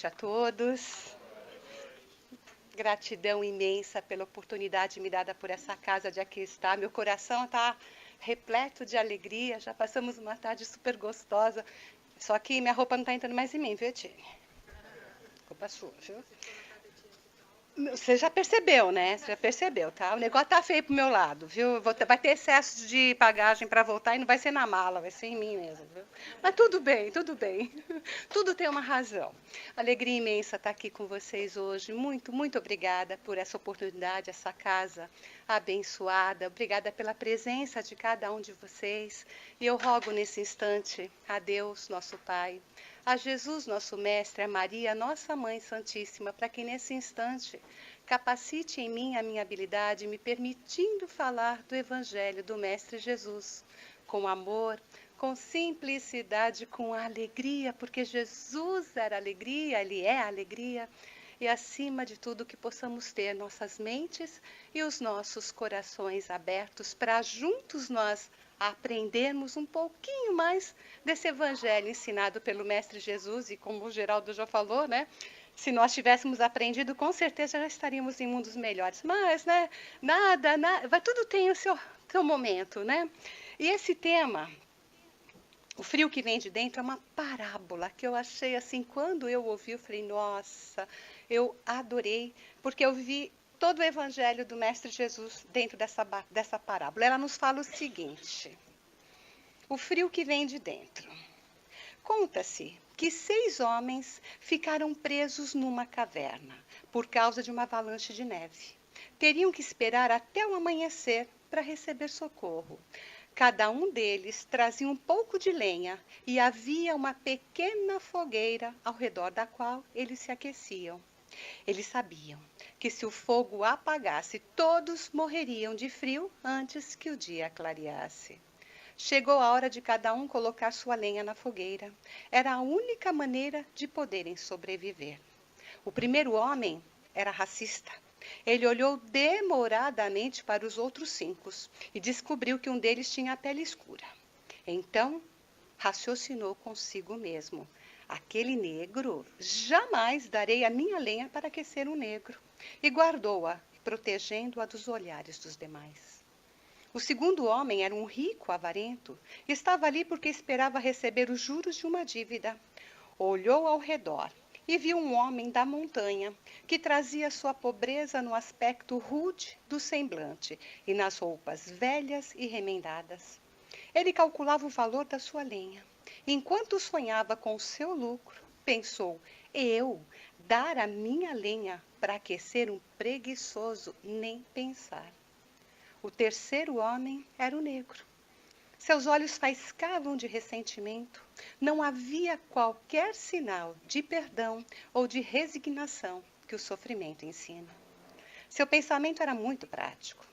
noite a todos. Gratidão imensa pela oportunidade me dada por essa casa de aqui estar. Meu coração está repleto de alegria. Já passamos uma tarde super gostosa. Só que minha roupa não está entrando mais em mim, viu, Etienne? Culpa sua, viu? Você já percebeu, né? Você já percebeu, tá? O negócio tá feio pro meu lado, viu? Vai ter excesso de bagagem para voltar e não vai ser na mala, vai ser em mim mesmo, viu? Mas tudo bem, tudo bem. Tudo tem uma razão. Alegria imensa estar aqui com vocês hoje. Muito, muito obrigada por essa oportunidade, essa casa abençoada. Obrigada pela presença de cada um de vocês. E eu rogo nesse instante a Deus, nosso Pai, a Jesus, nosso Mestre, a Maria, nossa Mãe Santíssima, para que nesse instante capacite em mim a minha habilidade, me permitindo falar do Evangelho do Mestre Jesus, com amor, com simplicidade, com alegria, porque Jesus era alegria, Ele é alegria, e acima de tudo que possamos ter nossas mentes e os nossos corações abertos para juntos nós aprendermos um pouquinho mais desse evangelho ensinado pelo Mestre Jesus, e como o Geraldo já falou, né? Se nós tivéssemos aprendido, com certeza já estaríamos em mundos melhores. Mas, né? Nada, tudo tem o seu momento, né? E esse tema, o frio que vem de dentro, é uma parábola que eu achei assim, quando eu ouvi, eu falei, nossa, eu adorei, porque eu vi todo o evangelho do Mestre Jesus dentro dessa parábola. Ela nos fala o seguinte: o frio que vem de dentro. Conta-se que 6 homens ficaram presos numa caverna por causa de uma avalanche de neve. Teriam que esperar até o amanhecer para receber socorro. Cada um deles trazia um pouco de lenha e havia uma pequena fogueira ao redor da qual eles se aqueciam. Eles sabiam que se o fogo apagasse, todos morreriam de frio antes que o dia clareasse. Chegou a hora de cada um colocar sua lenha na fogueira. Era a única maneira de poderem sobreviver. O primeiro homem era racista. Ele olhou demoradamente para os outros 5 e descobriu que um deles tinha a pele escura. Então, raciocinou consigo mesmo: aquele negro, jamais darei a minha lenha para aquecer um negro. E guardou-a, protegendo-a dos olhares dos demais. O segundo homem era um rico avarento. Estava ali porque esperava receber os juros de uma dívida. Olhou ao redor e viu um homem da montanha que trazia sua pobreza no aspecto rude do semblante e nas roupas velhas e remendadas. Ele calculava o valor da sua lenha. Enquanto sonhava com o seu lucro, pensou: eu dar a minha lenha para aquecer um preguiçoso, nem pensar. O terceiro homem era o negro. Seus olhos faiscavam de ressentimento. Não havia qualquer sinal de perdão ou de resignação que o sofrimento ensina. Seu pensamento era muito prático.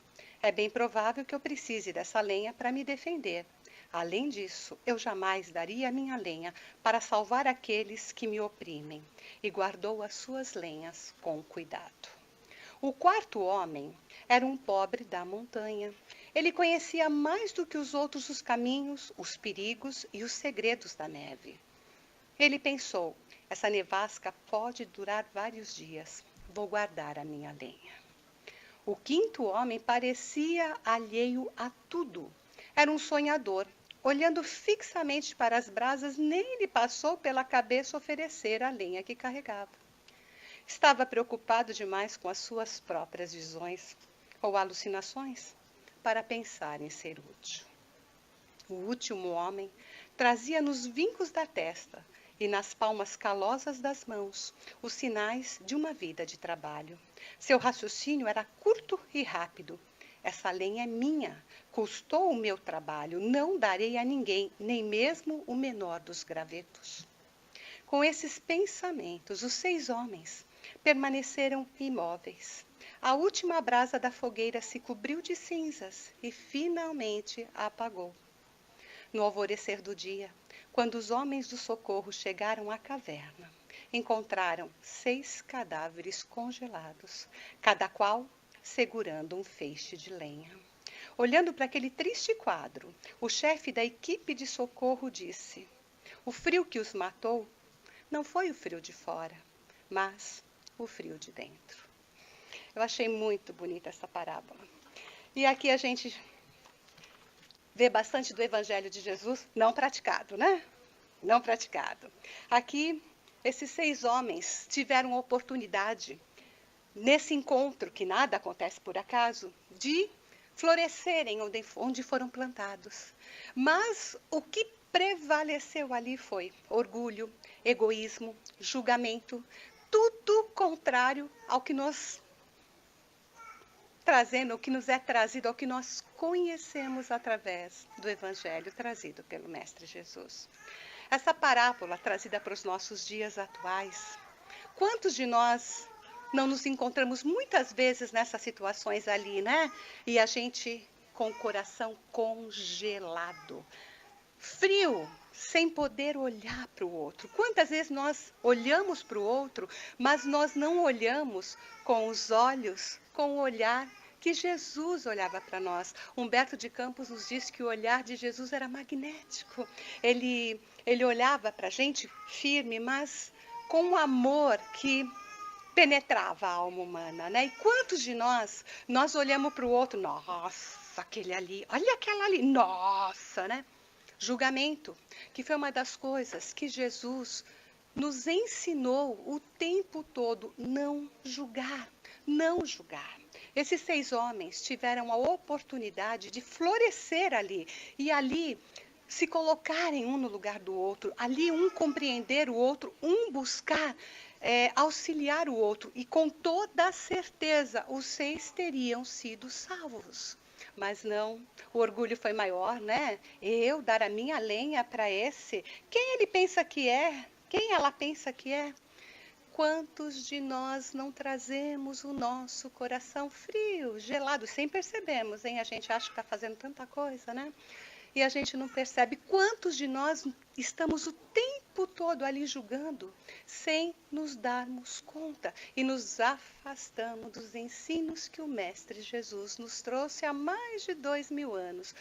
É bem provável que eu precise dessa lenha para me defender. Além disso, eu jamais daria a minha lenha para salvar aqueles que me oprimem. E guardou as suas lenhas com cuidado. O quarto homem era um pobre da montanha. Ele conhecia mais do que os outros os caminhos, os perigos e os segredos da neve. Ele pensou: essa nevasca pode durar vários dias. Vou guardar a minha lenha. O quinto homem parecia alheio a tudo. Era um sonhador. Olhando fixamente para as brasas, nem lhe passou pela cabeça oferecer a lenha que carregava. Estava preocupado demais com as suas próprias visões ou alucinações para pensar em ser útil. O último homem trazia nos vincos da testa e nas palmas calosas das mãos os sinais de uma vida de trabalho. Seu raciocínio era curto e rápido. Essa lenha é minha, custou o meu trabalho, não darei a ninguém, nem mesmo o menor dos gravetos. Com esses pensamentos, os 6 homens permaneceram imóveis. A última brasa da fogueira se cobriu de cinzas e finalmente a apagou. No alvorecer do dia, quando os homens do socorro chegaram à caverna, encontraram 6 cadáveres congelados, cada qual segurando um feixe de lenha. Olhando para aquele triste quadro, o chefe da equipe de socorro disse: o frio que os matou não foi o frio de fora, mas o frio de dentro. Eu achei muito bonita essa parábola. E aqui a gente vê bastante do Evangelho de Jesus não praticado, né? Não praticado. Aqui, esses 6 homens tiveram a oportunidade, nesse encontro, que nada acontece por acaso, de florescerem onde foram plantados. Mas o que prevaleceu ali foi orgulho, egoísmo, julgamento, tudo contrário ao que nos trazendo, o que nos é trazido, ao que nós conhecemos através do Evangelho trazido pelo Mestre Jesus. Essa parábola trazida para os nossos dias atuais, quantos de nós não nos encontramos muitas vezes nessas situações ali, né? E a gente com o coração congelado, frio, sem poder olhar para o outro. Quantas vezes nós olhamos para o outro, mas nós não olhamos com os olhos, com o olhar que Jesus olhava para nós. Humberto de Campos nos diz que o olhar de Jesus era magnético. Ele olhava para a gente firme, mas com um amor que penetrava a alma humana, né? E quantos de nós olhamos para o outro, nossa, aquele ali, olha aquela ali, nossa, né? Julgamento, que foi uma das coisas que Jesus nos ensinou o tempo todo, não julgar, não julgar. Esses 6 homens tiveram a oportunidade de florescer ali, e ali se colocarem um no lugar do outro, ali um compreender o outro, um buscar auxiliar o outro, e com toda a certeza os 6 teriam sido salvos. Mas não, o orgulho foi maior, né? Eu dar a minha lenha para esse. Quem ele pensa que é? Quem ela pensa que é? Quantos de nós não trazemos o nosso coração frio, gelado, sem percebermos, hein? A gente acha que está fazendo tanta coisa, né? E a gente não percebe. Quantos de nós estamos o tempo todo ali julgando, sem nos darmos conta, e nos afastamos dos ensinos que o Mestre Jesus nos trouxe há mais de 2000 anos.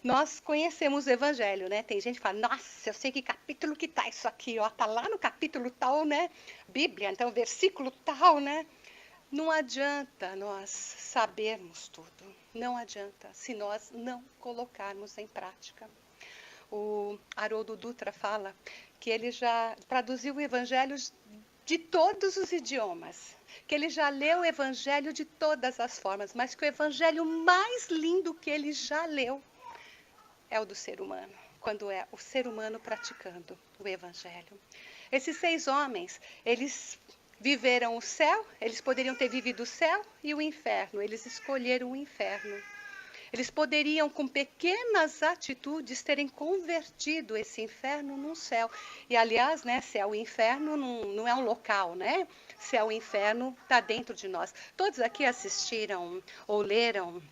Nós conhecemos o Evangelho, né? Tem gente que fala, nossa, eu sei que capítulo que tá isso aqui, ó, tá lá no capítulo tal, né? Bíblia, então versículo tal, né? Não adianta nós sabermos tudo, não adianta se nós não colocarmos em prática. O Haroldo Dutra fala que ele já traduziu o Evangelho de todos os idiomas, que ele já leu o Evangelho de todas as formas, mas que o Evangelho mais lindo que ele já leu é o do ser humano, quando é o ser humano praticando o Evangelho. Esses 6 homens, eles viveram o céu, eles poderiam ter vivido o céu e o inferno, eles escolheram o inferno. Eles poderiam, com pequenas atitudes, terem convertido esse inferno num céu. E, aliás, né, céu e inferno não é um local, né? Céu e inferno está dentro de nós. Todos aqui assistiram ou leram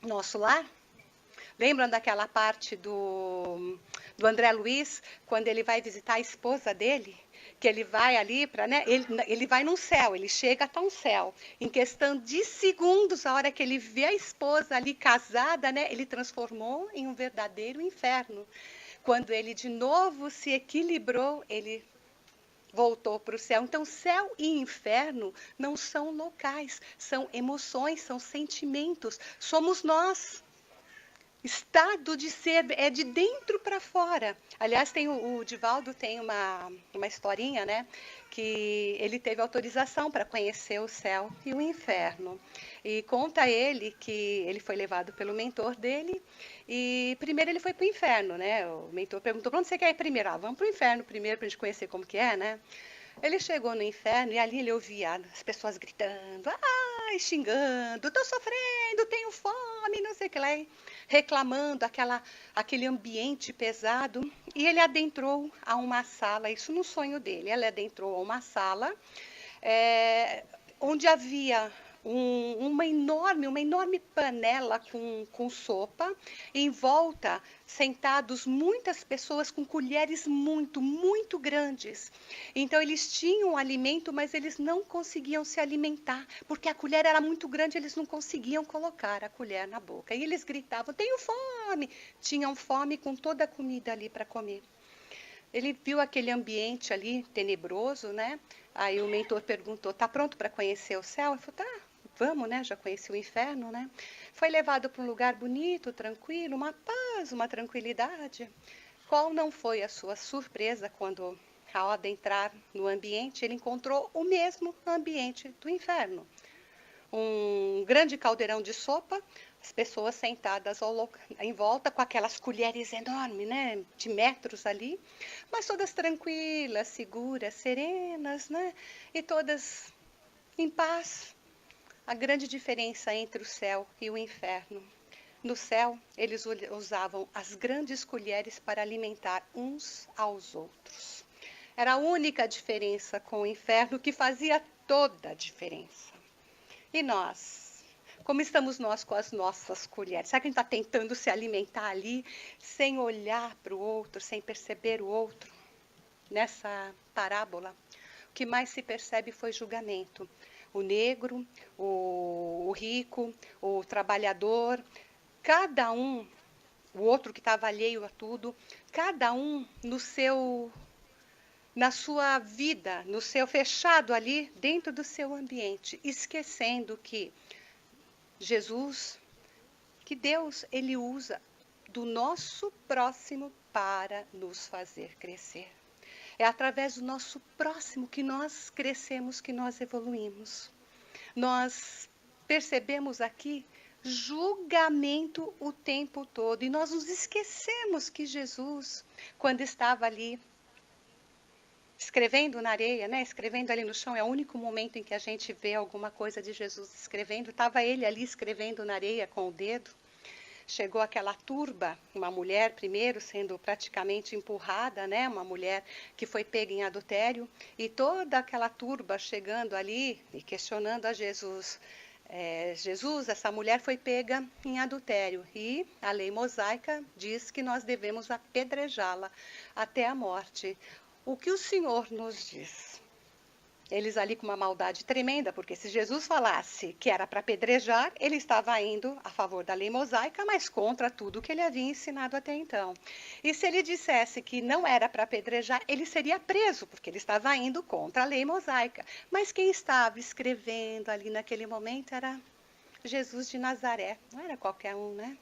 Nosso Lar? Lembram daquela parte do André Luiz, quando ele vai visitar a esposa dele? Que ele vai ali para, né? Ele vai num céu, ele chega até um céu. Em questão de segundos, a hora que ele vê a esposa ali casada, né? Ele transformou em um verdadeiro inferno. Quando ele de novo se equilibrou, ele voltou para o céu. Então, céu e inferno não são locais, são emoções, são sentimentos. Somos nós. Estado de ser é de dentro para fora. Aliás, tem o Divaldo tem uma historinha, né? Que ele teve autorização para conhecer o céu e o inferno. E conta ele que ele foi levado pelo mentor dele e primeiro ele foi para o inferno, né? O mentor perguntou, para onde você quer ir primeiro? Vamos para o inferno primeiro para a gente conhecer como que é, né? Ele chegou no inferno e ali ele ouvia as pessoas gritando, ai, xingando, estou sofrendo, tenho fome, não sei o que lá, reclamando, aquele ambiente pesado. E ele adentrou a uma sala, isso no sonho dele, ele adentrou a uma sala onde havia uma enorme panela com sopa, em volta, sentados muitas pessoas com colheres muito grandes. Então, eles tinham alimento, mas eles não conseguiam se alimentar, porque a colher era muito grande, eles não conseguiam colocar a colher na boca. E eles gritavam, tenho fome! Tinham fome com toda a comida ali para comer. Ele viu aquele ambiente ali tenebroso, né? Aí o mentor perguntou: tá pronto para conhecer o céu? Ele falou: tá, vamos, né? Já conheci o inferno, né? Foi levado para um lugar bonito, tranquilo, uma paz, uma tranquilidade. Qual não foi a sua surpresa quando, ao adentrar no ambiente, ele encontrou o mesmo ambiente do inferno? Um grande caldeirão de sopa, as pessoas sentadas em volta com aquelas colheres enormes, né, de metros ali, mas todas tranquilas, seguras, serenas, né, e todas em paz. A grande diferença entre o céu e o inferno. No céu, eles usavam as grandes colheres para alimentar uns aos outros. Era a única diferença com o inferno que fazia toda a diferença. E nós? Como estamos nós com as nossas colheres? Será que a gente está tentando se alimentar ali, sem olhar para o outro, sem perceber o outro? Nessa parábola, o que mais se percebe foi julgamento. O negro, o rico, o trabalhador, cada um, o outro que estava alheio a tudo, cada um na sua vida, no seu fechado ali, dentro do seu ambiente, esquecendo que Jesus, que Deus, ele usa do nosso próximo para nos fazer crescer. É através do nosso próximo que nós crescemos, que nós evoluímos. Nós percebemos aqui julgamento o tempo todo e nós nos esquecemos que Jesus, quando estava ali escrevendo na areia, né? Escrevendo ali no chão, é o único momento em que a gente vê alguma coisa de Jesus escrevendo. Estava ele ali escrevendo na areia com o dedo. Chegou aquela turba, uma mulher primeiro sendo praticamente empurrada, né? Uma mulher que foi pega em adultério, e toda aquela turba chegando ali e questionando a Jesus. Jesus, essa mulher foi pega em adultério e a lei mosaica diz que nós devemos apedrejá-la até a morte. O que o Senhor nos diz? Eles ali com uma maldade tremenda, porque se Jesus falasse que era para apedrejar, ele estava indo a favor da lei mosaica, mas contra tudo que ele havia ensinado até então. E se ele dissesse que não era para apedrejar, ele seria preso, porque ele estava indo contra a lei mosaica. Mas quem estava escrevendo ali naquele momento era Jesus de Nazaré, não era qualquer um, né?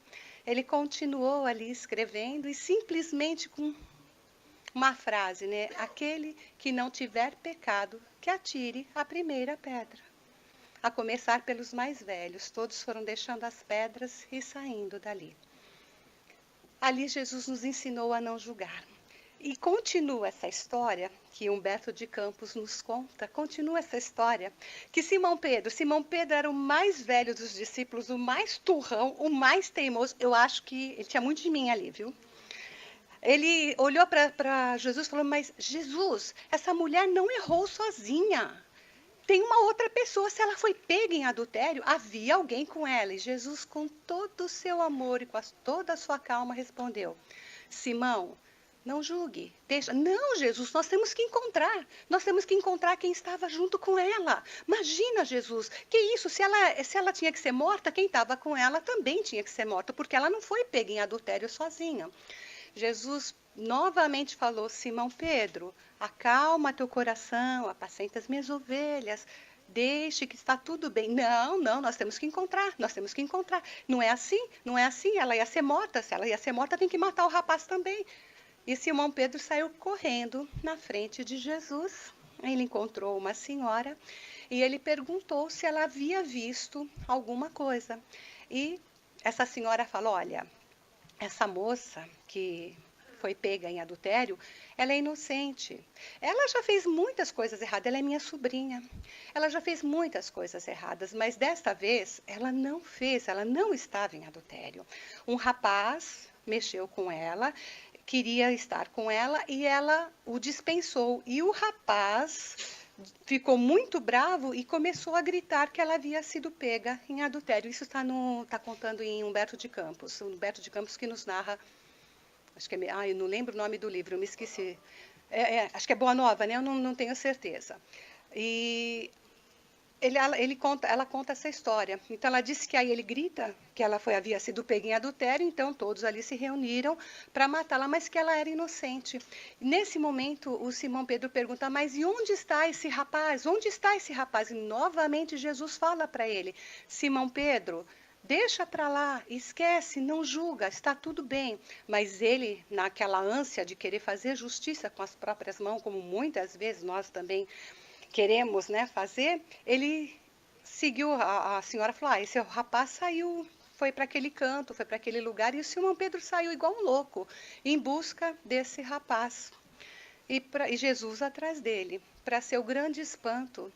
Ele continuou ali escrevendo e simplesmente com uma frase, né? Aquele que não tiver pecado, que atire a primeira pedra. A começar pelos mais velhos, todos foram deixando as pedras e saindo dali. Ali Jesus nos ensinou a não julgar. E continua essa história que Humberto de Campos nos conta, continua essa história, que Simão Pedro era o mais velho dos discípulos, o mais turrão, o mais teimoso. Eu acho que ele tinha muito de mim ali, viu? Ele olhou para Jesus e falou: mas Jesus, essa mulher não errou sozinha. Tem uma outra pessoa, se ela foi pega em adultério, havia alguém com ela. E Jesus, com todo o seu amor e com toda a sua calma, respondeu: Simão, não julgue, deixa. Não, Jesus, nós temos que encontrar. Nós temos que encontrar quem estava junto com ela. Imagina, Jesus, que isso? Se ela tinha que ser morta, quem estava com ela também tinha que ser morta, porque ela não foi pega em adultério sozinha. Jesus novamente falou: Simão Pedro, acalma teu coração, apacenta as minhas ovelhas, deixe que está tudo bem. Não, não, nós temos que encontrar, nós temos que encontrar. Não é assim, não é assim, ela ia ser morta. Se ela ia ser morta, tem que matar o rapaz também. E Simão Pedro saiu correndo na frente de Jesus. Ele encontrou uma senhora e ele perguntou se ela havia visto alguma coisa. E essa senhora falou: olha, essa moça que foi pega em adultério, ela é inocente. Ela já fez muitas coisas erradas, ela é minha sobrinha. Ela já fez muitas coisas erradas, mas desta vez ela não fez, ela não estava em adultério. Um rapaz mexeu com ela, queria estar com ela e ela o dispensou. E o rapaz ficou muito bravo e começou a gritar que ela havia sido pega em adultério. Isso está contando em Humberto de Campos. Humberto de Campos que nos narra, acho que eu não lembro o nome do livro, eu me esqueci. Acho que é Boa Nova, né? Eu não tenho certeza. E ela conta essa história. Então ela disse que aí ele grita que ela havia sido pega em adultério, então todos ali se reuniram para matá-la, mas que ela era inocente. Nesse momento, o Simão Pedro pergunta: mas e onde está esse rapaz? Onde está esse rapaz? E novamente Jesus fala para ele: Simão Pedro, deixa para lá, esquece, não julga, está tudo bem. Mas ele, naquela ânsia de querer fazer justiça com as próprias mãos, como muitas vezes nós também queremos, né, fazer, ele seguiu, a senhora falou, esse rapaz saiu, foi para aquele canto, foi para aquele lugar, e o Simão Pedro saiu igual um louco, em busca desse rapaz. E Jesus atrás dele. Para seu grande espanto,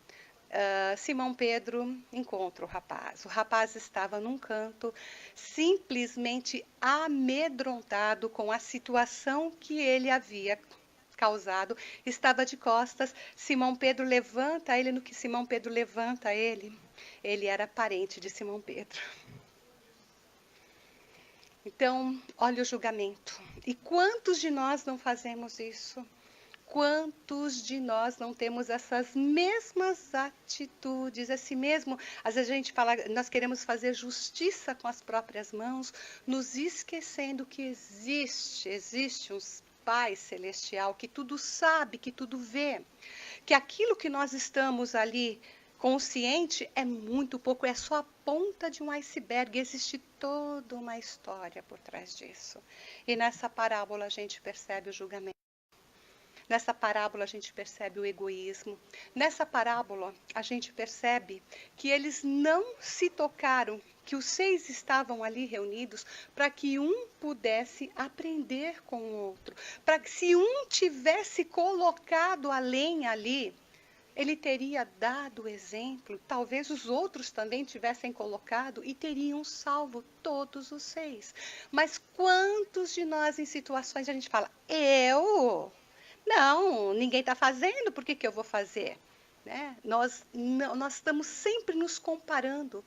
Simão Pedro encontra o rapaz. O rapaz estava num canto, simplesmente amedrontado com a situação que ele havia causado, estava de costas. Simão Pedro levanta ele, no que Simão Pedro levanta ele era parente de Simão Pedro. Então, olha o julgamento. E quantos de nós não fazemos isso? Quantos de nós não temos essas mesmas atitudes, esse mesmo, às vezes a gente fala, nós queremos fazer justiça com as próprias mãos, nos esquecendo que existe um Pai Celestial que tudo sabe, que tudo vê, que aquilo que nós estamos ali consciente é muito pouco, é só a ponta de um iceberg, existe toda uma história por trás disso. E nessa parábola a gente percebe o julgamento. Nessa parábola a gente percebe o egoísmo. Nessa parábola a gente percebe que eles não se tocaram, que os 6 estavam ali reunidos para que um pudesse aprender com o outro. Para que se um tivesse colocado a lenha ali, ele teria dado o exemplo, talvez os outros também tivessem colocado e teriam salvo todos os 6. Mas quantos de nós em situações a gente fala, eu? Não, ninguém está fazendo, por que eu vou fazer? Né? Nós estamos sempre nos comparando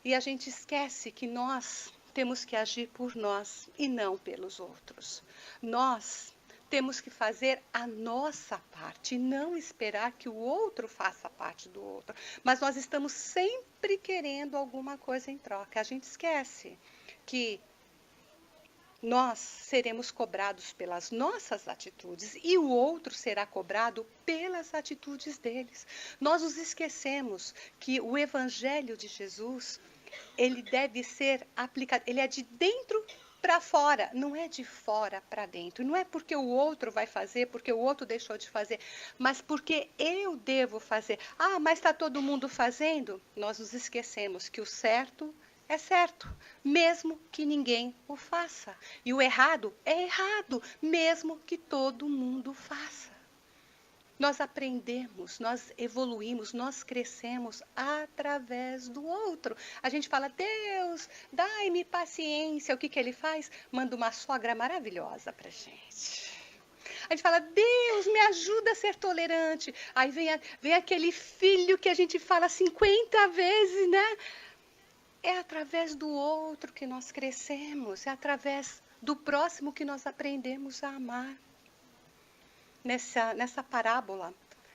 e a gente esquece que nós temos que agir por nós e não pelos outros. Nós temos que fazer a nossa parte e não esperar que o outro faça parte do outro. Mas nós estamos sempre querendo alguma coisa em troca. A gente esquece que nós seremos cobrados pelas nossas atitudes e o outro será cobrado pelas atitudes deles. Nós nos esquecemos que o Evangelho de Jesus, ele deve ser aplicado, ele é de dentro para fora, não é de fora para dentro. Não é porque o outro vai fazer, porque o outro deixou de fazer, mas porque eu devo fazer. Mas está todo mundo fazendo? Nós nos esquecemos que o certo é certo, mesmo que ninguém o faça. E o errado é errado, mesmo que todo mundo faça. Nós aprendemos, nós evoluímos, nós crescemos através do outro. A gente fala, Deus, dai-me paciência. O que ele faz? Manda uma sogra maravilhosa para a gente. A gente fala, Deus, me ajuda a ser tolerante. Aí vem aquele filho que a gente fala 50 vezes, né? É através do outro que nós crescemos, é através do próximo que nós aprendemos a amar. Nessa parábola,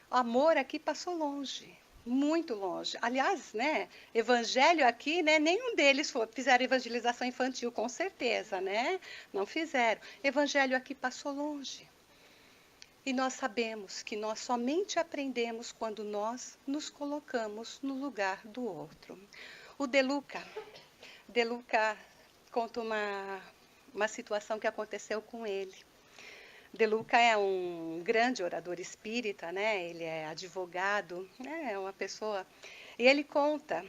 o amor aqui passou longe, muito longe. Aliás, né, evangelho aqui, né, nenhum deles fizeram evangelização infantil, com certeza, né? Não fizeram. Evangelho aqui passou longe. E nós sabemos que nós somente aprendemos quando nós nos colocamos no lugar do outro. O De Luca conta uma situação que aconteceu com ele. De Luca é um grande orador espírita, né? Ele é advogado, né? É uma pessoa. E ele conta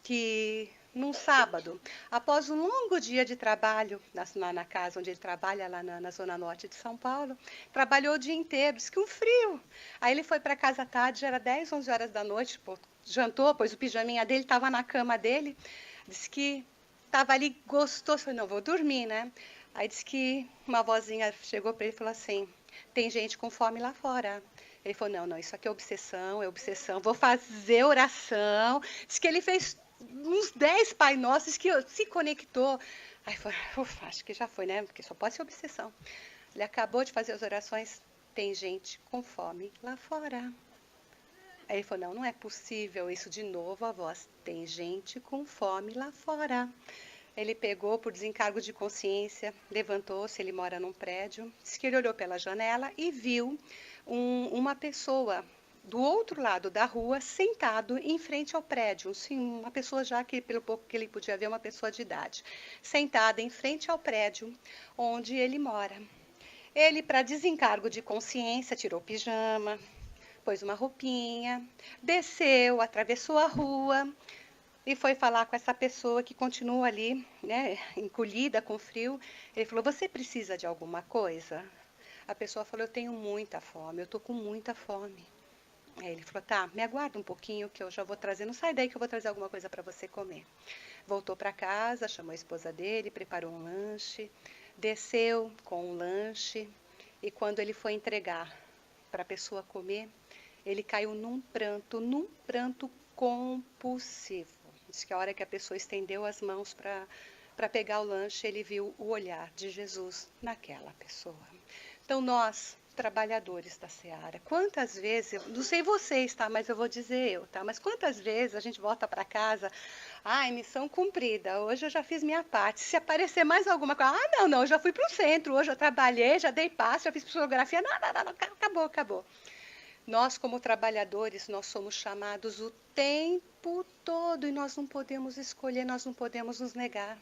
que num sábado, após um longo dia de trabalho na casa onde ele trabalha, lá na zona norte de São Paulo, trabalhou o dia inteiro, disse que um frio. Aí ele foi para casa à tarde, já era 10, 11 horas da noite, jantou, pôs o pijaminha dele, estava na cama dele, disse que estava ali, gostou, falou, não, vou dormir, né? Aí disse que uma vozinha chegou para ele e falou assim, tem gente com fome lá fora. Ele falou, não, isso aqui é obsessão, vou fazer oração. Diz que ele fez uns 10 Pai Nossos, que se conectou. Aí foi, acho que já foi, né? Porque só pode ser obsessão. Ele acabou de fazer as orações, tem gente com fome lá fora. Aí ele falou, não, não é possível isso de novo, a voz. Tem gente com fome lá fora. Ele pegou por desencargo de consciência, levantou-se, ele mora num prédio, disse que ele olhou pela janela e viu uma pessoa do outro lado da rua, sentado em frente ao prédio. Sim, uma pessoa já que, pelo pouco que ele podia ver, uma pessoa de idade. Sentada em frente ao prédio onde ele mora. Ele, para desencargo de consciência, tirou o pijama, pôs uma roupinha, desceu, atravessou a rua e foi falar com essa pessoa que continua ali, né, encolhida, com frio. Ele falou, você precisa de alguma coisa? A pessoa falou, eu tenho muita fome, eu estou com muita fome. Aí ele falou, tá, me aguarda um pouquinho que eu já vou trazer, não sai daí que eu vou trazer alguma coisa para você comer. Voltou para casa, chamou a esposa dele, preparou um lanche, desceu com o lanche e quando ele foi entregar para a pessoa comer, ele caiu num pranto compulsivo. Diz que a hora que a pessoa estendeu as mãos para pegar o lanche, ele viu o olhar de Jesus naquela pessoa. Então, nós, trabalhadores da seara, quantas vezes, não sei vocês, tá, mas eu vou dizer eu, tá, mas quantas vezes a gente volta para casa, ai, missão cumprida, hoje eu já fiz minha parte, se aparecer mais alguma coisa, não, eu já fui para o centro, hoje eu trabalhei, já dei passo, já fiz psicografia, não, acabou. Nós, como trabalhadores, nós somos chamados o tempo todo e nós não podemos escolher, nós não podemos nos negar.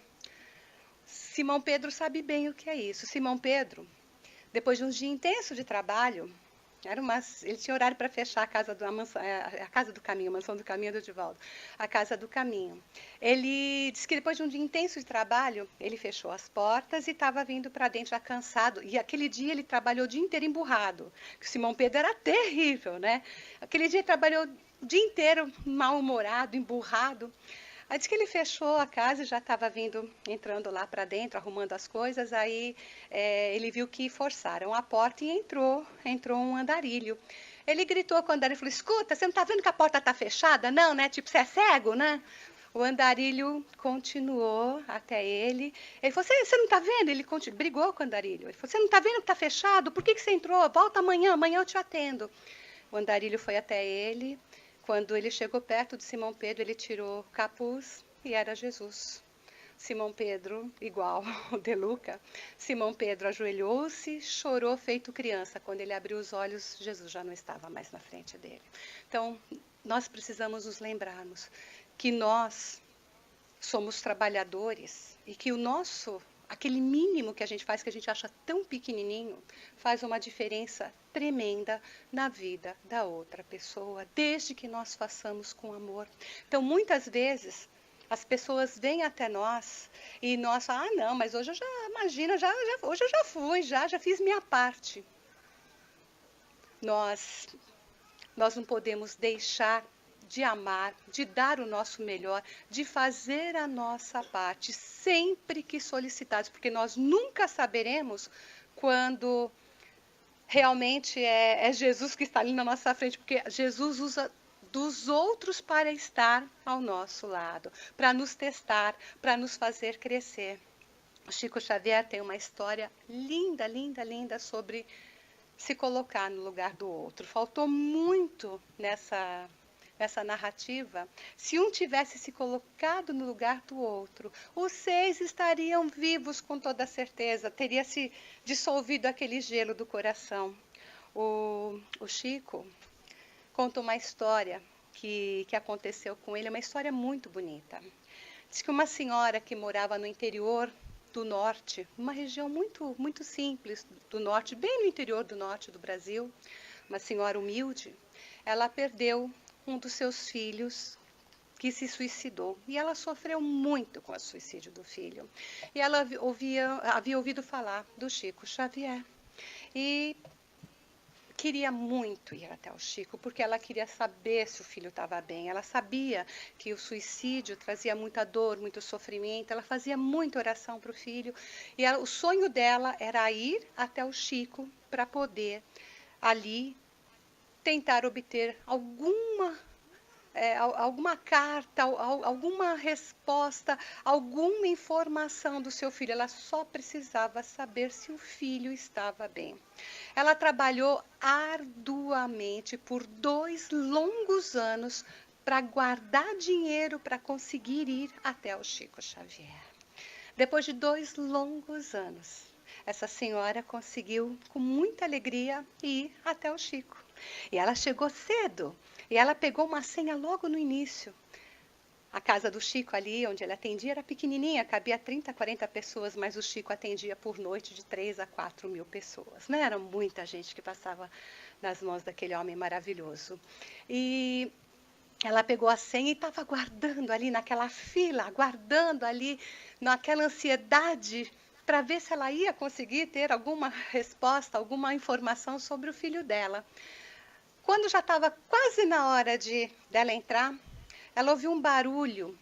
Simão Pedro sabe bem o que é isso. Simão Pedro, depois de um dia intenso de trabalho, ele tinha horário para fechar a casa a casa do caminho, a mansão do caminho do Divaldo, a casa do caminho. Ele disse que depois de um dia intenso de trabalho, ele fechou as portas e estava vindo para dentro já cansado. E aquele dia ele trabalhou o dia inteiro emburrado. O Simão Pedro era terrível, né? Aquele dia ele trabalhou o dia inteiro mal-humorado, emburrado. Aí disse que ele fechou a casa e já estava entrando lá para dentro, arrumando as coisas. Aí ele viu que forçaram a porta e entrou um andarilho. Ele gritou com o andarilho, falou, escuta, você não está vendo que a porta está fechada? Não, né? Tipo, você é cego, né? O andarilho continuou até ele. Ele falou, você não está vendo? Ele brigou com o andarilho. Ele falou, você não está vendo que está fechado? Por que você entrou? Volta amanhã eu te atendo. O andarilho foi até ele. Quando ele chegou perto de Simão Pedro, ele tirou o capuz e era Jesus. Simão Pedro, igual o De Luca, Simão Pedro ajoelhou-se, chorou feito criança. Quando ele abriu os olhos, Jesus já não estava mais na frente dele. Então, nós precisamos nos lembrarmos que nós somos trabalhadores e que aquele mínimo que a gente faz, que a gente acha tão pequenininho, faz uma diferença tremenda na vida da outra pessoa, desde que nós façamos com amor. Então, muitas vezes, as pessoas vêm até nós e nós falamos, não, mas hoje eu já, imagina, hoje eu já fui, já fiz minha parte. Nós não podemos deixar de amar, de dar o nosso melhor, de fazer a nossa parte, sempre que solicitados, porque nós nunca saberemos quando realmente é Jesus que está ali na nossa frente, porque Jesus usa dos outros para estar ao nosso lado, para nos testar, para nos fazer crescer. O Chico Xavier tem uma história linda, linda, linda sobre se colocar no lugar do outro. Faltou muito nessa narrativa. Se um tivesse se colocado no lugar do outro, os 6 estariam vivos com toda certeza, teria se dissolvido aquele gelo do coração. O Chico conta uma história que aconteceu com ele, uma história muito bonita. Diz que uma senhora que morava no interior do norte, uma região muito, muito simples do norte, bem no interior do norte do Brasil, uma senhora humilde, ela perdeu um dos seus filhos que se suicidou. E ela sofreu muito com o suicídio do filho. E ela havia ouvido falar do Chico Xavier. E queria muito ir até o Chico, porque ela queria saber se o filho estava bem. Ela sabia que o suicídio trazia muita dor, muito sofrimento. Ela fazia muita oração para o filho. E o sonho dela era ir até o Chico para poder ali tentar obter alguma alguma carta, alguma resposta, alguma informação do seu filho. Ela só precisava saber se o filho estava bem. Ela trabalhou arduamente por 2 longos anos para guardar dinheiro para conseguir ir até o Chico Xavier. Depois de 2 longos anos, essa senhora conseguiu, com muita alegria, ir até o Chico. E ela chegou cedo, e ela pegou uma senha logo no início. A casa do Chico ali, onde ele atendia, era pequenininha, cabia 30, 40 pessoas, mas o Chico atendia por noite de 3 a 4 mil pessoas. Né? Era muita gente que passava nas mãos daquele homem maravilhoso. E ela pegou a senha e estava aguardando ali naquela fila, aguardando ali naquela ansiedade para ver se ela ia conseguir ter alguma resposta, alguma informação sobre o filho dela. Quando já estava quase na hora dela entrar, ela ouviu um barulho,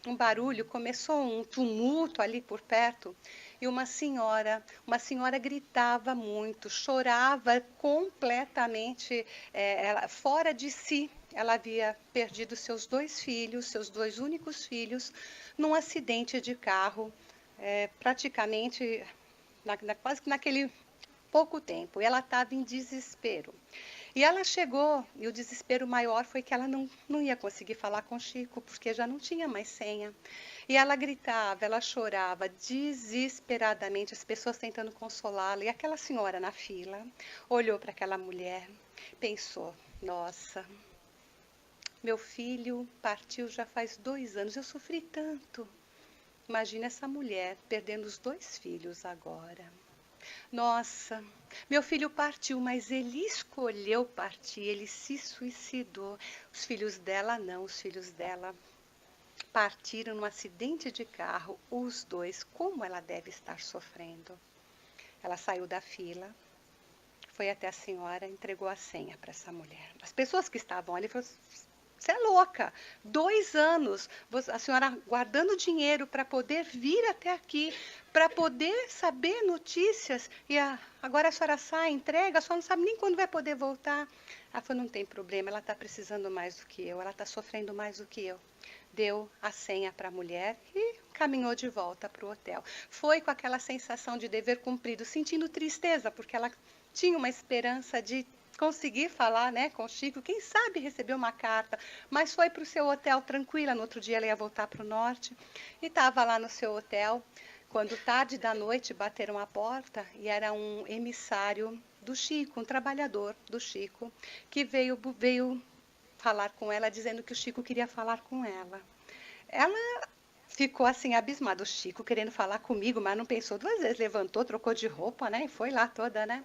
começou um tumulto ali por perto, e uma senhora gritava muito, chorava completamente, fora de si. Ela havia perdido seus 2 filhos, seus 2 únicos filhos, num acidente de carro, praticamente quase que naquele pouco tempo. E ela estava em desespero. E ela chegou, e o desespero maior foi que ela não ia conseguir falar com o Chico, porque já não tinha mais senha. E ela gritava, ela chorava desesperadamente, as pessoas tentando consolá-la. E aquela senhora na fila olhou para aquela mulher, pensou: nossa, meu filho partiu já faz 2 anos, eu sofri tanto. Imagina essa mulher perdendo os 2 filhos agora. Nossa, meu filho partiu, mas ele escolheu partir, ele se suicidou. Os filhos dela não, os filhos dela partiram num acidente de carro, os 2. Como ela deve estar sofrendo? Ela saiu da fila, foi até a senhora, entregou a senha para essa mulher. As pessoas que estavam ali falaram: você é louca, 2 anos, a senhora guardando dinheiro para poder vir até aqui, para poder saber notícias, e agora a senhora sai, entrega, a senhora não sabe nem quando vai poder voltar. Ela falou: não tem problema, ela está precisando mais do que eu, ela está sofrendo mais do que eu. Deu a senha para a mulher e caminhou de volta para o hotel. Foi com aquela sensação de dever cumprido, sentindo tristeza, porque ela tinha uma esperança de conseguir falar, né, com o Chico, quem sabe receber uma carta, mas foi para o seu hotel tranquila. No outro dia ela ia voltar para o norte e estava lá no seu hotel, quando tarde da noite bateram a porta e era um emissário do Chico, um trabalhador do Chico, que veio falar com ela, dizendo que o Chico queria falar com ela. Ela ficou assim abismada, o Chico querendo falar comigo, mas não pensou 2 vezes, levantou, trocou de roupa, né, e foi lá toda, né?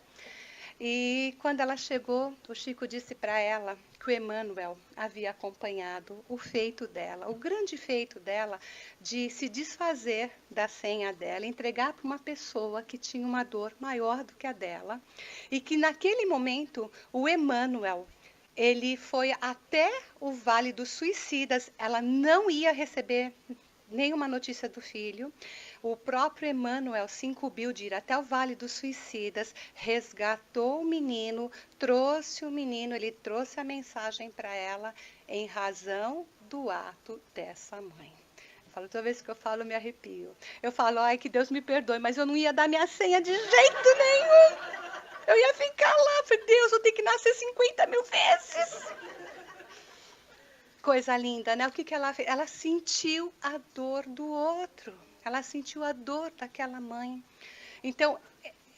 E quando ela chegou, o Chico disse para ela que o Emmanuel havia acompanhado o feito dela, o grande feito dela de se desfazer da senha dela, entregar para uma pessoa que tinha uma dor maior do que a dela, e que naquele momento o Emmanuel, ele foi até o Vale dos Suicidas, ela não ia receber nenhuma notícia do filho. O próprio Emmanuel se incumbiu de ir até o Vale dos Suicidas, resgatou o menino, ele trouxe a mensagem para ela em razão do ato dessa mãe. Toda vez que eu falo, eu me arrepio. Eu falo: ai, que Deus me perdoe, mas eu não ia dar minha senha de jeito nenhum. Eu ia ficar lá, falei: Deus, eu tenho que nascer 50 mil vezes. Coisa linda, né? O que ela fez? Ela sentiu a dor do outro. Ela sentiu a dor daquela mãe. Então,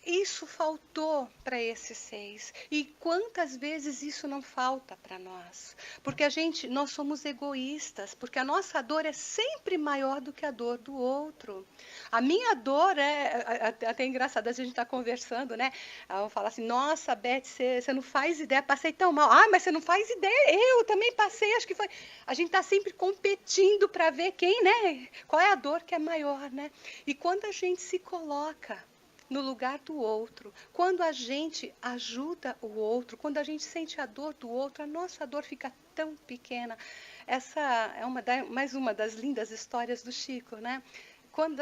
isso faltou para esses 6. E quantas vezes isso não falta para nós? Porque nós somos egoístas, porque a nossa dor é sempre maior do que a dor do outro. A minha dor é até engraçado, a gente está conversando, né? Ela fala assim: nossa, Beth, você não faz ideia, passei tão mal. Ah, mas você não faz ideia, eu também passei, acho que foi. A gente está sempre competindo para ver quem, né? Qual é a dor que é maior, né? E quando a gente se coloca no lugar do outro, quando a gente ajuda o outro, quando a gente sente a dor do outro, a nossa dor fica tão pequena. Essa é mais uma das lindas histórias do Chico, né? Quando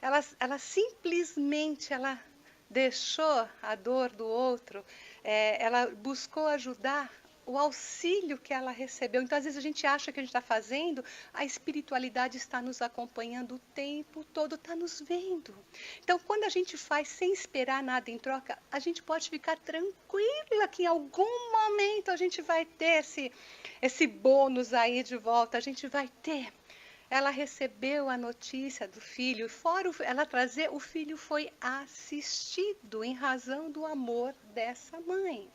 ela simplesmente deixou a dor do outro, ela buscou ajudar o auxílio que ela recebeu. Então, às vezes, a gente acha que a gente está fazendo, a espiritualidade está nos acompanhando o tempo todo, está nos vendo. Então, quando a gente faz sem esperar nada em troca, a gente pode ficar tranquila que em algum momento a gente vai ter esse bônus aí de volta, a gente vai ter. Ela recebeu a notícia do filho, fora ela trazer, o filho foi assistido em razão do amor dessa mãe.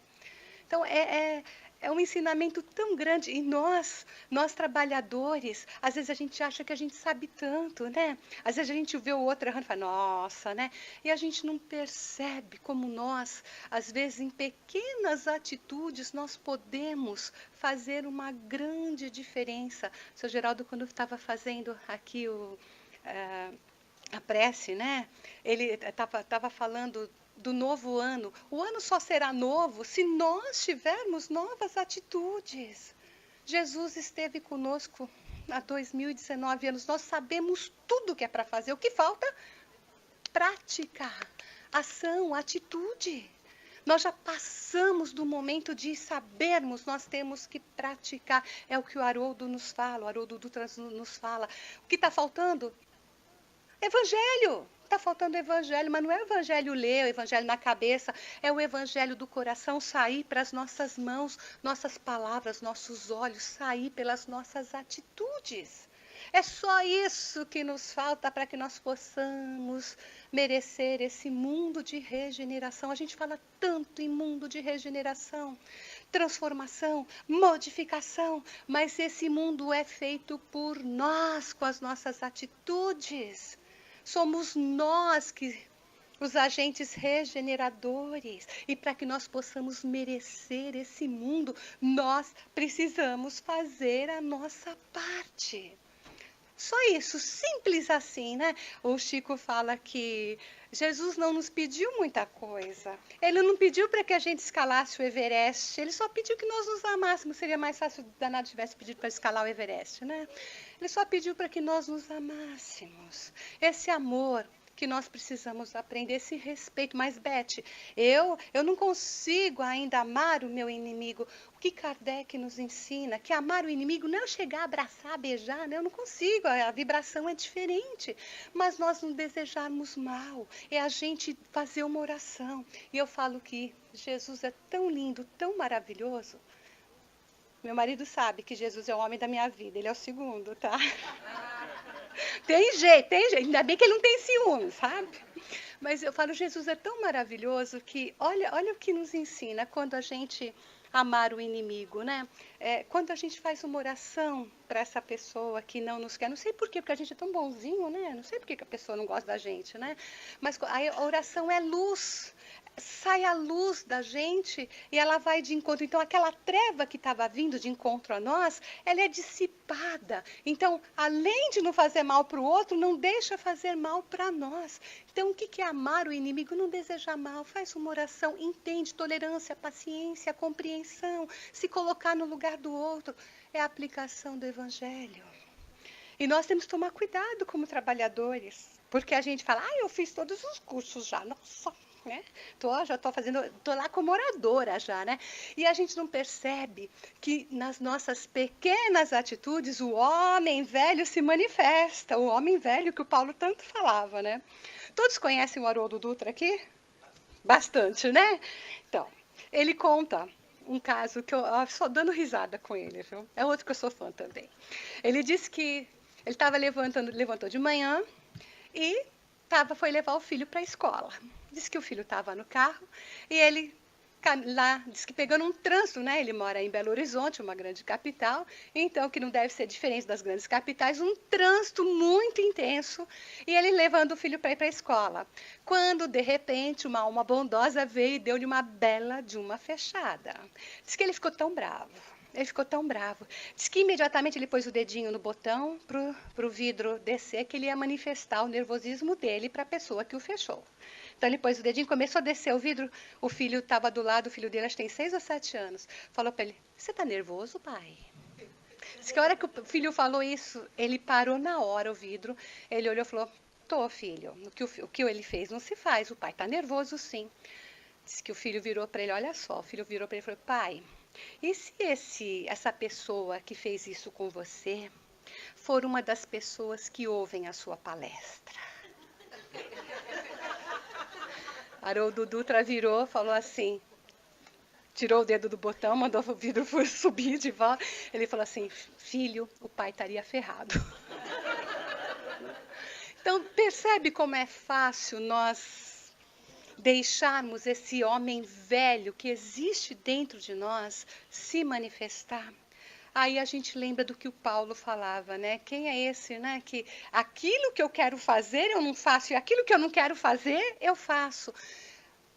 Então, é um ensinamento tão grande. E nós trabalhadores, às vezes a gente acha que a gente sabe tanto, né? Às vezes a gente vê o outro errando e fala, nossa, né? E a gente não percebe como nós, às vezes em pequenas atitudes, nós podemos fazer uma grande diferença. O seu Geraldo, quando estava fazendo aqui a prece, né? Ele estava falando do novo ano. O ano só será novo se nós tivermos novas atitudes. Jesus esteve conosco há 2019 anos. Nós sabemos tudo o que é para fazer. O que falta? Prática, ação, atitude. Nós já passamos do momento de sabermos, nós temos que praticar. É o que o Haroldo nos fala, o Haroldo Dutra nos fala. O que está faltando? Evangelho. Está faltando evangelho, mas não é o evangelho ler, o evangelho na cabeça, é o evangelho do coração sair para as nossas mãos, nossas palavras, nossos olhos, sair pelas nossas atitudes. É só isso que nos falta para que nós possamos merecer esse mundo de regeneração. A gente fala tanto em mundo de regeneração, transformação, modificação, mas esse mundo é feito por nós, com as nossas atitudes. Somos nós os agentes regeneradores. E para que nós possamos merecer esse mundo, nós precisamos fazer a nossa parte. Só isso, simples assim, né? O Chico fala que Jesus não nos pediu muita coisa. Ele não pediu para que a gente escalasse o Everest. Ele só pediu que nós nos amássemos. Seria mais fácil se o danado tivesse pedido para escalar o Everest, né? Ele só pediu para que nós nos amássemos. Esse amor que nós precisamos aprender, esse respeito. Mas, Beth, eu não consigo ainda amar o meu inimigo. O que Kardec nos ensina? Que amar o inimigo não é chegar, abraçar, beijar, né? Eu não consigo, a vibração é diferente. Mas nós não desejarmos mal, é a gente fazer uma oração. E eu falo que Jesus é tão lindo, tão maravilhoso. Meu marido sabe que Jesus é o homem da minha vida, ele é o segundo, tá? Tem jeito. Ainda bem que ele não tem ciúme, sabe? Mas eu falo, Jesus é tão maravilhoso que olha o que nos ensina quando a gente amar o inimigo, né? Quando a gente faz uma oração para essa pessoa que não nos quer, não sei por quê, porque a gente é tão bonzinho, né? Não sei por que a pessoa não gosta da gente, né? Mas a oração é luz. Sai a luz da gente e ela vai de encontro. Então, aquela treva que estava vindo de encontro a nós, ela é dissipada. Então, além de não fazer mal para o outro, não deixa fazer mal para nós. Então, o que é amar o inimigo? Não desejar mal. Faz uma oração, entende, tolerância, paciência, compreensão, se colocar no lugar do outro. É a aplicação do Evangelho. E nós temos que tomar cuidado como trabalhadores, porque a gente fala, eu fiz todos os cursos já, nossa, né? Já estou fazendo, estou lá como oradora já, né? E a gente não percebe que nas nossas pequenas atitudes o homem velho se manifesta, o homem velho que o Paulo tanto falava, né? Todos conhecem o Haroldo Dutra aqui? Bastante, né? Então, ele conta um caso que eu só dando risada com ele, viu? É outro que eu sou fã também. Ele disse que ele levantou de manhã e foi levar o filho para a escola. Disse que o filho estava no carro e ele lá, disse que pegando um trânsito, né? Ele mora em Belo Horizonte, uma grande capital, então que não deve ser diferente das grandes capitais, um trânsito muito intenso, e ele levando o filho para ir para a escola. Quando, de repente, uma alma bondosa veio e deu-lhe uma bela de uma fechada. Diz que ele ficou tão bravo. Ele ficou tão bravo. Diz que imediatamente ele pôs o dedinho no botão para o vidro descer, que ele ia manifestar o nervosismo dele para a pessoa que o fechou. Então ele pôs o dedinho, começou a descer o vidro. O filho estava do lado, o filho dele acho que tem 6 ou 7 anos. Falou para ele, você está nervoso, pai? Diz que a hora que o filho falou isso, ele parou na hora o vidro. Ele olhou e falou, tô, filho, o que ele fez não se faz, o pai está nervoso sim. Diz que o filho virou para ele, olha só, o filho virou para ele e falou, pai, E se essa pessoa que fez isso com você for uma das pessoas que ouvem a sua palestra? Haroldo Dutra virou, falou assim, tirou o dedo do botão, mandou o vidro subir de volta. Ele falou assim, filho, o pai estaria ferrado. Então, percebe como é fácil nós deixarmos esse homem velho que existe dentro de nós se manifestar? Aí a gente lembra do que o Paulo falava, né? Quem é esse, né? Que aquilo que eu quero fazer eu não faço e aquilo que eu não quero fazer eu faço.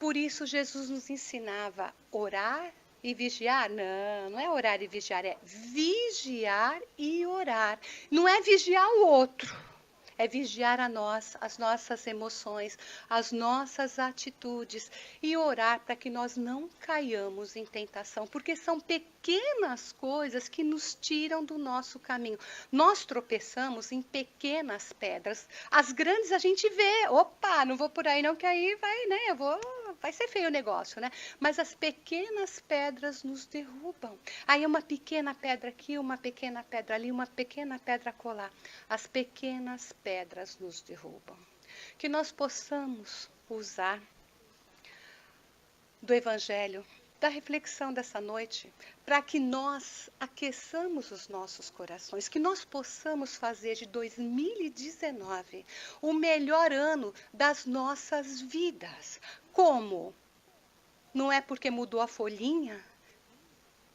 Por isso Jesus nos ensinava a orar e vigiar. Não, não é orar e vigiar, é vigiar e orar. Não é vigiar o outro. É vigiar a nós, as nossas emoções, as nossas atitudes e orar para que nós não caiamos em tentação, porque são pequenas coisas que nos tiram do nosso caminho. Nós tropeçamos em pequenas pedras. As grandes a gente vê, opa, não vou por aí não, que aí vai, né? Vai ser feio o negócio, né? Mas as pequenas pedras nos derrubam. Aí uma pequena pedra aqui, uma pequena pedra ali, uma pequena pedra acolá. As pequenas pedras nos derrubam. Que nós possamos usar do Evangelho, da reflexão dessa noite, para que nós aqueçamos os nossos corações, que nós possamos fazer de 2019 o melhor ano das nossas vidas. Como? Não é porque mudou a folhinha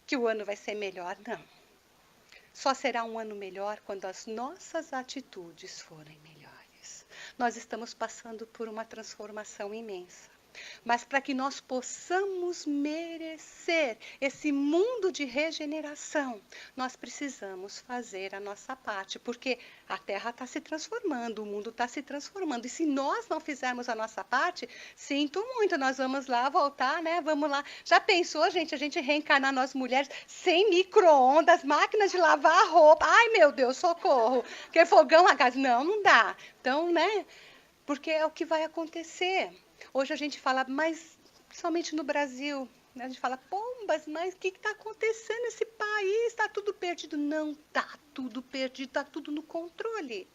que o ano vai ser melhor, não. Só será um ano melhor quando as nossas atitudes forem melhores. Nós estamos passando por uma transformação imensa. Mas para que nós possamos merecer esse mundo de regeneração, nós precisamos fazer a nossa parte, porque a Terra está se transformando, o mundo está se transformando. E se nós não fizermos a nossa parte, sinto muito, nós vamos lá voltar, né? Vamos lá. Já pensou, gente, a gente reencarnar nós mulheres sem micro-ondas, máquinas de lavar a roupa? Ai, meu Deus, socorro! Que fogão a gás? Não, não dá. Então, né? Porque é o que vai acontecer. Hoje a gente fala, mas somente no Brasil, né? A gente fala, pombas, mas o que está acontecendo nesse país? Está tudo perdido. Não está tudo perdido, está tudo no controle.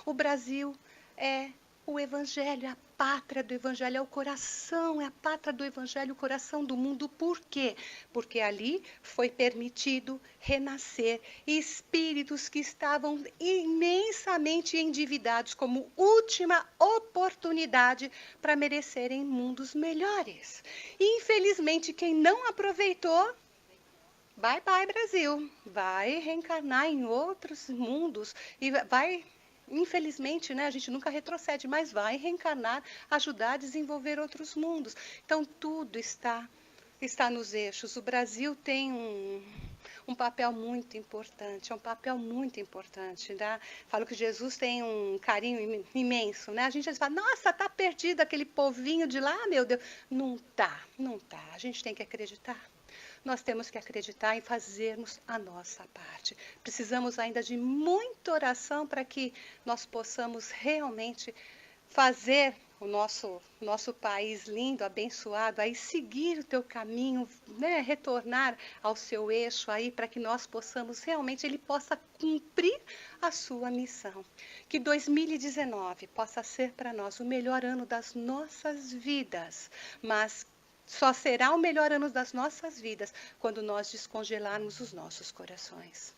O Brasil é o Evangelho, é a pátria do Evangelho, é o coração, é a pátria do Evangelho, o coração do mundo. Por quê? Porque ali foi permitido renascer espíritos que estavam imensamente endividados como última oportunidade para merecerem mundos melhores. E, infelizmente, quem não aproveitou, bye bye Brasil, vai reencarnar em outros mundos e vai... Infelizmente, né, a gente nunca retrocede, mas vai reencarnar, ajudar a desenvolver outros mundos. Então, tudo está nos eixos. O Brasil tem um papel muito importante, é um papel muito importante. Né? Falo que Jesus tem um carinho imenso. Né? A gente fala, nossa, está perdido aquele povinho de lá, meu Deus. Não está, não está. A gente tem que acreditar. Nós temos que acreditar e fazermos a nossa parte. Precisamos ainda de muita oração para que nós possamos realmente fazer o nosso país lindo, abençoado, aí seguir o teu caminho, né, retornar ao seu eixo aí para que nós possamos realmente, ele possa cumprir a sua missão. Que 2019 possa ser para nós o melhor ano das nossas vidas, mas só será o melhor ano das nossas vidas quando nós descongelarmos os nossos corações.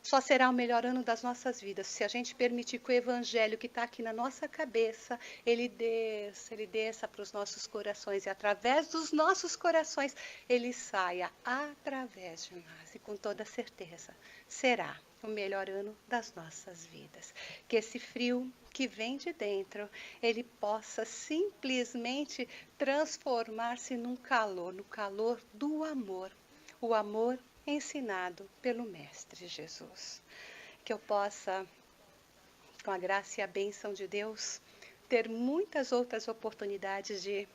Só será o melhor ano das nossas vidas se a gente permitir que o Evangelho que está aqui na nossa cabeça, ele desça para os nossos corações e através dos nossos corações ele saia através de nós. E com toda certeza será o melhor ano das nossas vidas. Que esse frio que vem de dentro, ele possa simplesmente transformar-se num calor, no calor do amor. O amor ensinado pelo Mestre Jesus. Que eu possa, com a graça e a bênção de Deus, ter muitas outras oportunidades de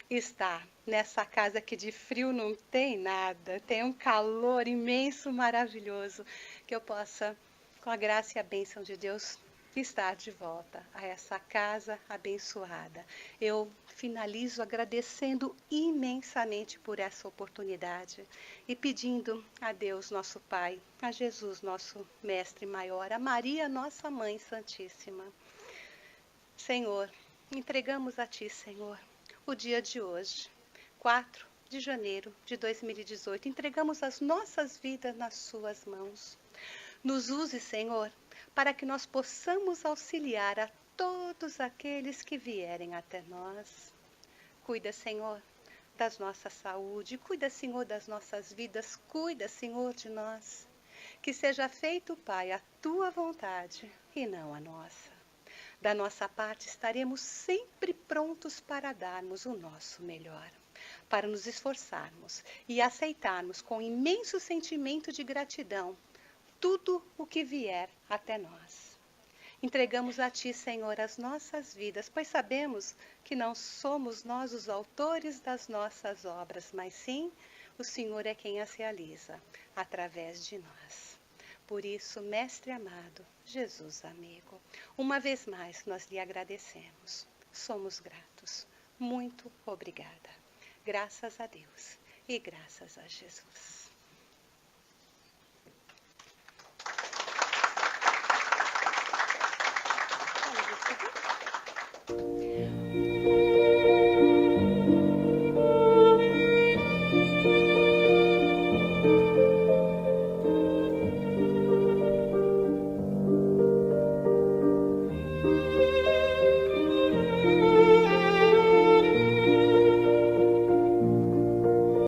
estar nessa casa que de frio não tem nada, tem um calor imenso, maravilhoso. Que eu possa, com a graça e a bênção de Deus, estar de volta a essa casa abençoada. Eu finalizo agradecendo imensamente por essa oportunidade e pedindo a Deus, nosso Pai, a Jesus, nosso Mestre Maior, a Maria, nossa Mãe Santíssima. Senhor, entregamos a Ti, Senhor, o dia de hoje, 4 de janeiro de 2018. Entregamos as nossas vidas nas Suas mãos. Nos use, Senhor, para que nós possamos auxiliar a todos aqueles que vierem até nós. Cuida, Senhor, das nossas saúde, cuida, Senhor, das nossas vidas, cuida, Senhor, de nós. Que seja feito, Pai, a Tua vontade e não a nossa. Da nossa parte, estaremos sempre prontos para darmos o nosso melhor, para nos esforçarmos e aceitarmos com imenso sentimento de gratidão tudo o que vier até nós. Entregamos a Ti, Senhor, as nossas vidas, pois sabemos que não somos nós os autores das nossas obras, mas sim o Senhor é quem as realiza através de nós. Por isso, Mestre amado, Jesus amigo, uma vez mais nós lhe agradecemos. Somos gratos. Muito obrigada. Graças a Deus e graças a Jesus.